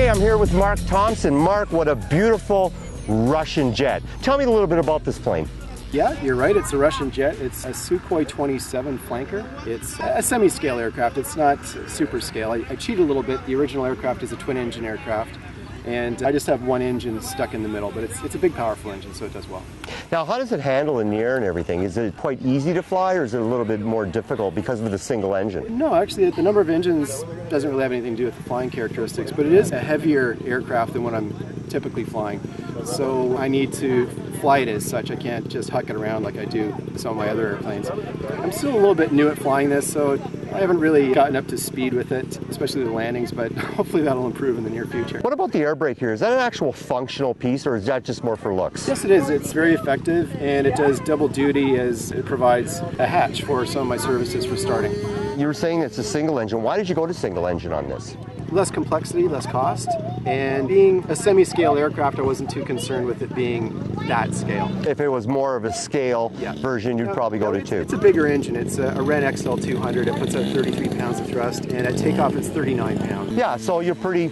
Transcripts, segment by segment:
Okay, I'm here with Mark Thompson. Mark, what a beautiful Russian jet. Tell me a little bit about this plane. Yeah, you're right. It's a Russian jet. It's a Sukhoi 27 flanker. It's a semi-scale aircraft. It's not super scale. I cheat a little bit. The original aircraft is a twin-engine aircraft, and I just have one engine stuck in the middle, but it's a big, powerful engine, so it does well. Now, how does it handle in the air and everything? Is it quite easy to fly, or is it a little bit more difficult because of the single engine? No, actually, the number of engines doesn't really have anything to do with the flying characteristics, but it is a heavier aircraft than what I'm typically flying. So I need to fly it as such. I can't just huck it around like I do some of my other airplanes. I'm still a little bit new at flying this, so I haven't really gotten up to speed with it, especially the landings, but hopefully that'll improve in the near future. What about the air brake here? Is that an actual functional piece, or is that just more for looks? Yes, it is. It's very effective, and it does double duty as it provides a hatch for some of my services for starting. You were saying it's a single engine. Why did you go to single engine on this? Less complexity, less cost, and being a semi-scale aircraft, I wasn't too concerned with it being that scale. If it was more of a scale version, you'd probably go to 2. It's a bigger engine. It's a Ren XL200. It puts out 33 pounds of thrust, and at takeoff it's 39 pounds. Yeah, so you're pretty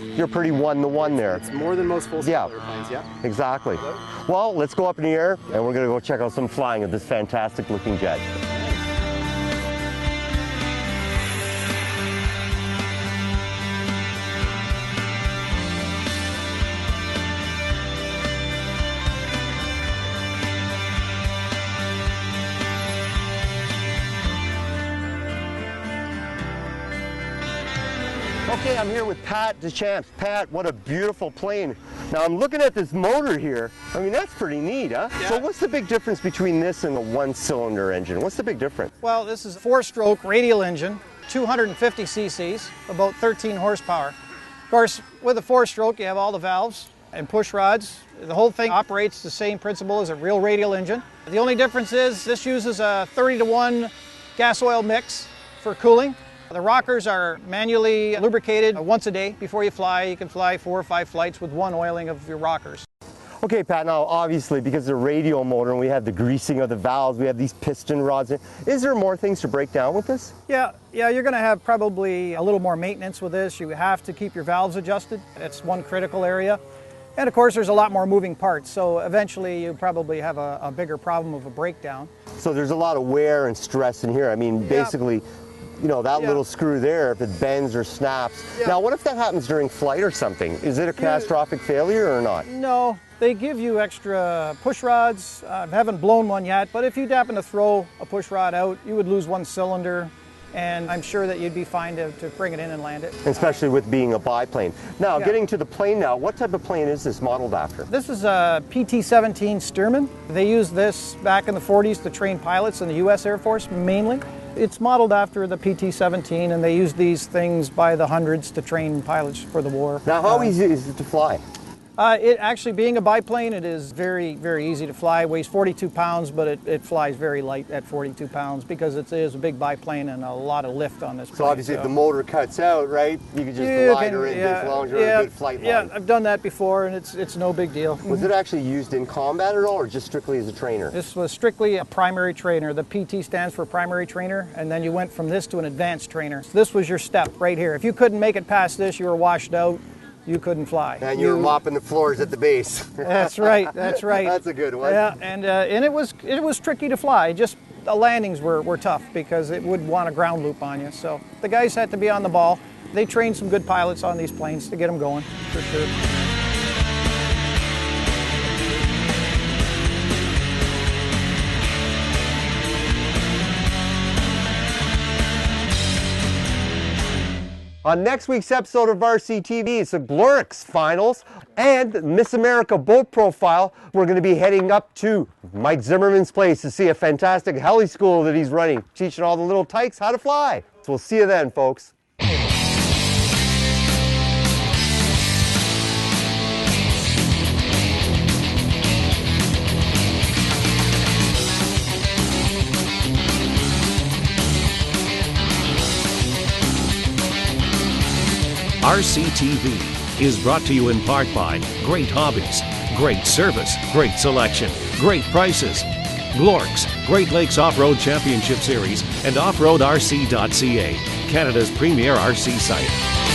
one-to-one there. It's more than most full-scale airplanes, yeah. Exactly. Well, let's go up in the air, and we're going to go check out some flying of this fantastic-looking jet. Okay, I'm here with Pat Deschamps. Pat, what a beautiful plane. Now I'm looking at this motor here. I mean, that's pretty neat, huh? Yeah. So what's the big difference between this and a one-cylinder engine? What's the big difference? Well, this is a 4-stroke radial engine, 250 cc's, about 13 horsepower. Of course, with a 4-stroke, you have all the valves and push rods. The whole thing operates the same principle as a real radial engine. The only difference is this uses a 30-to-1 gas-oil mix for cooling. The rockers are manually lubricated once a day before you fly. You can fly 4 or 5 flights with one oiling of your rockers. Okay, Pat, now obviously because it's a radial motor and we have the greasing of the valves, we have these piston rods. Is there more things to break down with this? Yeah, you're going to have probably a little more maintenance with this. You have to keep your valves adjusted. That's one critical area. And of course, there's a lot more moving parts, so eventually you probably have a bigger problem of a breakdown. So there's a lot of wear and stress in here. I mean, basically, you know, that little screw there, if it bends or snaps. Now, what if that happens during flight or something? Is it a catastrophic failure or not? No, they give you extra push rods. I haven't blown one yet, but if you'd happen to throw a push rod out, you would lose one cylinder, and I'm sure that you'd be fine to bring it in and land it. Especially with being a biplane. Now, getting to the plane now, what type of plane is this modeled after? This is a PT-17 Stearman. They used this back in the 40s to train pilots in the U.S. Air Force, mainly. It's modeled after the PT-17, and they use these things by the hundreds to train pilots for the war. Now, how easy is it to fly? It actually, being a biplane, it is very, very easy to fly. It weighs 42 pounds, but it flies very light at 42 pounds because it is a big biplane and a lot of lift on this plane. So obviously if the motor cuts out, right, you can just glide her in as long as you're on a good flight line. Yeah, I've done that before, and it's no big deal. Was it actually used in combat at all, or just strictly as a trainer? This was strictly a primary trainer. The PT stands for primary trainer, and then you went from this to an advanced trainer. So this was your step right here. If you couldn't make it past this, you were washed out. You couldn't fly. And you were mopping the floors at the base. That's right, that's right. That's a good one. Yeah, and it was tricky to fly. Just the landings were tough because it would want a ground loop on you. So the guys had to be on the ball. They trained some good pilots on these planes to get them going, for sure. On next week's episode of RCTV, it's the Glorix Finals and Miss America Boat Profile. We're going to be heading up to Mike Zimmerman's place to see a fantastic heli school that he's running, teaching all the little tykes how to fly. So we'll see you then, folks. RCTV is brought to you in part by Great Hobbies, great service, great selection, great prices. Glorix, Great Lakes Off-Road Championship Series, and offroadrc.ca, Canada's premier RC site.